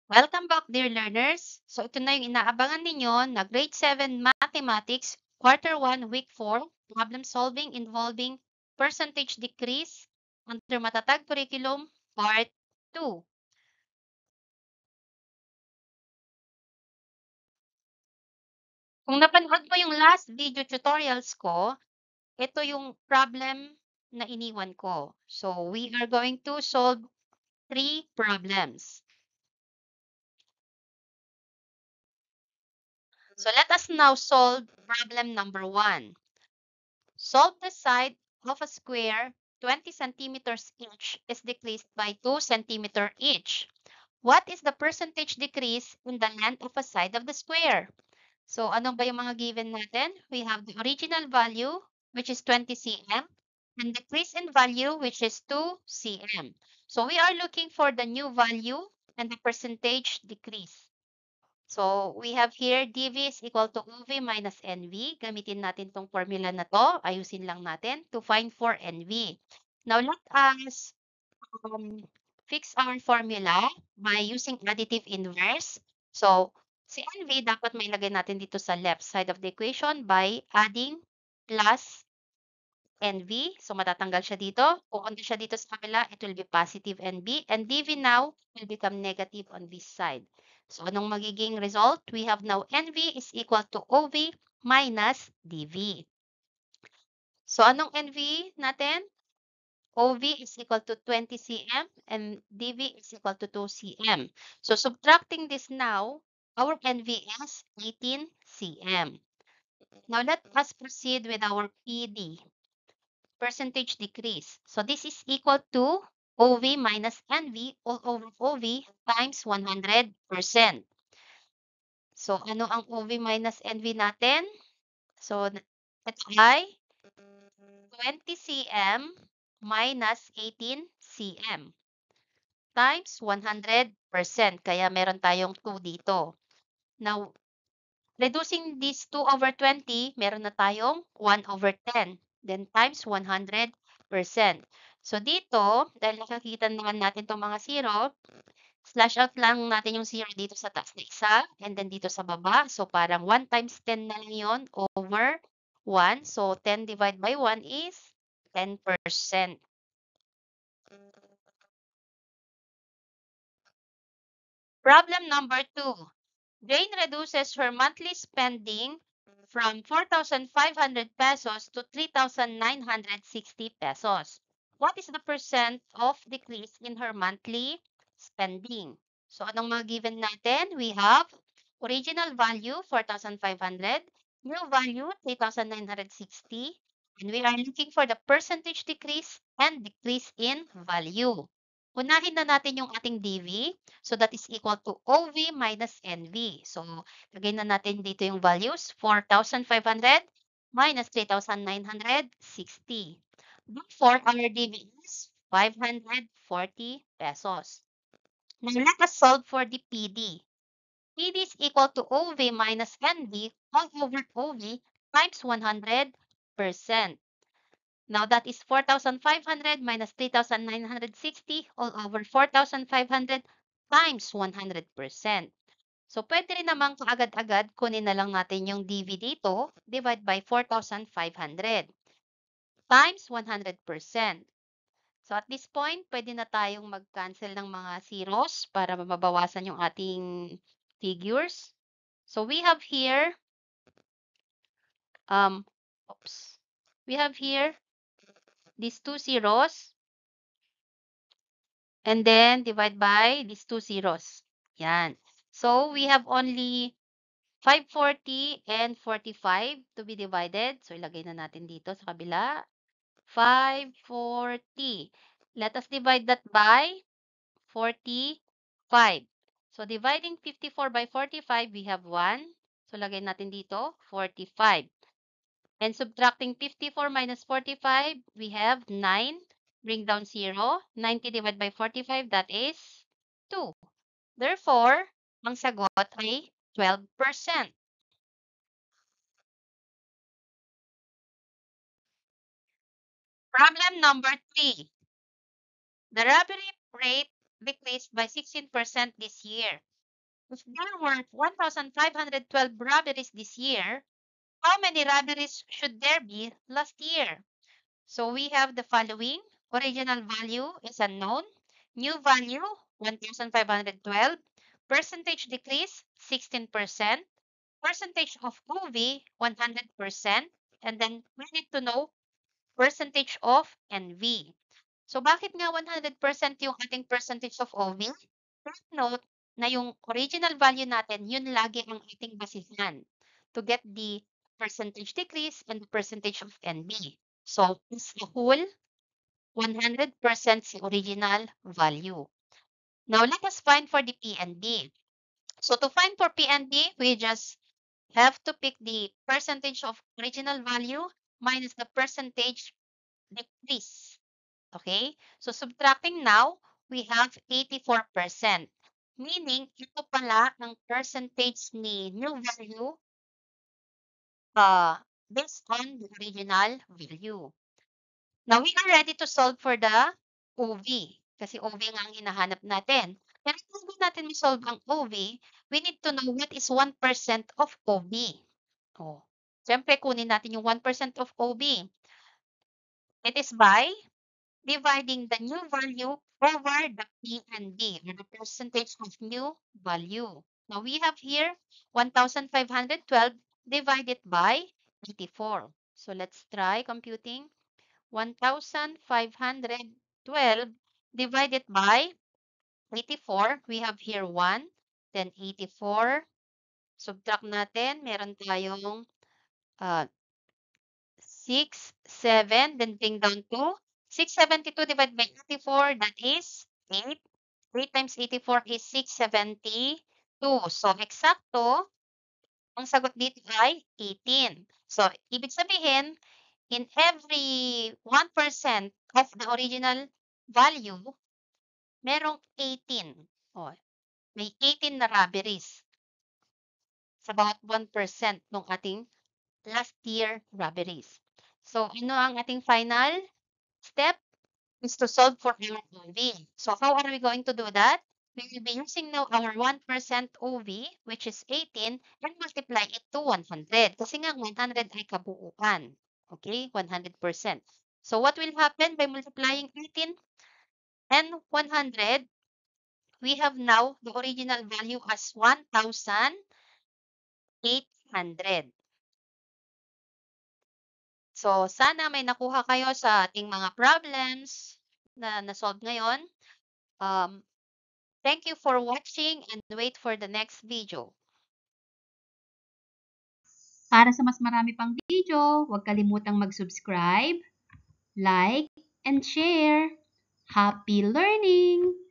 Welcome back, dear learners. So ito na yung inaabangan ninyo na Grade 7 Mathematics, Quarter 1, Week 4, problem solving involving percentage decrease under Matatag Curriculum, Part 2. Kung napanood mo yung last video tutorials ko, ito yung problem na iniwan ko. So we are going to solve 3 problems. So let us now solve problem number 1. Solve the side of a square 20 centimeters each is decreased by 2 centimeter each. What is the percentage decrease in the length of a side of the square? So, ano ba yung mga given natin? We have the original value, which is 20 cm, and decrease in value, which is 2 cm. So, we are looking for the new value and the percentage decrease. So, we have here dV is equal to OV minus NV. Gamitin natin tong formula na to. Ayusin lang natin to find for NV. Now, let us fix our formula by using additive inverse. So, si NV dapat mailagay natin dito sa left side of the equation by adding plus NV. So, matatanggal siya dito. Pupunta siya dito sa kabila, it will be positive NV. And DV now will become negative on this side. So, anong magiging result? We have now NV is equal to OV minus DV. So, anong NV natin? OV is equal to 20 cm and DV is equal to 2 cm. So, subtracting this now, our NV is 18 cm. Now, let us proceed with our PD. Percentage decrease. So this is equal to OV minus NV all over OV times 100%. So ano ang OV minus NV natin? So ito ay 20 cm minus 18 cm times 100%. Kaya meron tayong 2 dito. Now, reducing this 2 over 20, meron na tayong 1 over 10. Then times 100%. So dito, dahil nakakita naman natin itong mga zero, slash out lang natin yung zero dito sa taas na isa, and then dito sa baba. So parang 1 times 10 na lang yun over 1. So 10 divided by 1 is 10%. Problem number 2. Jane reduces her monthly spending from 4,500 pesos to 3,960 pesos. What is the percent of decrease in her monthly spending? So, anong mga given natin? We have original value, 4,500, new value, 3,960, and we are looking for the percentage decrease and decrease in value. Unahin na natin yung ating DV. So, that is equal to OV minus NV. So, lagay na natin dito yung values. 4,500 minus 3,960. Therefore, our DV is 540 pesos. Now, let us solve for the PD. PD is equal to OV minus NV all over OV times 100%. Now, that is 4,500 minus 3,960 all over 4,500 times 100%. So, pwede rin naman kaagad-agad kunin na lang natin yung DV dito, divide by 4,500 times 100%. So, at this point, pwede na tayong mag-cancel ng mga zeros para mababawasan yung ating figures. So, we have here, we have here these two zeros, and then divide by these two zeros. Yan. So, we have only 540 and 45 to be divided. So, ilagay na natin dito sa kabila. 540. Let us divide that by 45. So, dividing 54 by 45, we have 1. So, lagay natin dito, 45. And subtracting 54 minus 45, we have 9. Bring down 0. 90 divided by 45, that is 2. Therefore, ang sagot ay 12%. Problem number 3. The robbery rate decreased by 16% this year. If there were 1,512 robberies this year, how many robberies should there be last year? So we have the following. Original value is unknown. New value, 1,512. Percentage decrease, 16%. Percentage of OV, 100%. And then we need to know percentage of NV. So bakit nga 100% yung ating percentage of OV? Take note na yung original value natin, yun lagi ang ating basihan to get the percentage decrease and the percentage of NB. So, as a whole, 100% si original value. Now, let us find for the PNB. So, to find for PNB, we just have to pick the percentage of original value minus the percentage decrease. Okay? So, subtracting now, we have 84%. Meaning, ito pala ang percentage ni new value based on the original value. Now, we are ready to solve for the OV. Kasi OV nga ang hinahanap natin. Pero bago natin solve ang OV, we need to know what is 1% of OV. Oh. Siyempre, kunin natin yung 1% of OV. It is by dividing the new value over the PNB, or the percentage of new value. Now, we have here 1,512 divided by 84. So, let's try computing. 1,512 divided by 84. We have here 1, then 84. Subtract natin. Meron tayong 6, 7, then bring down to 672 divided by 84. That is 8. 8 times 84 is 672. So, eksakto, ang sagot dito ay 18. So, ibig sabihin, in every 1% of the original value, merong 18. Oh, may 18 na robberies sa bawat 1% ng ating last year robberies. So, ano ang ating final step? Is to solve for our OV. So, how are we going to do that? We will be using now our 1% OV, which is 18, and multiply it to 100. Kasi nga, 100 ay kabuuan. Okay? 100%. So, what will happen by multiplying 18 and 100? We have now the original value as 1,800. So, sana may nakuha kayo sa ating mga problems na na-solve ngayon. Thank you for watching and wait for the next video. Para sa mas marami pang video, huwag kalimutang mag-subscribe, like, and share. Happy learning!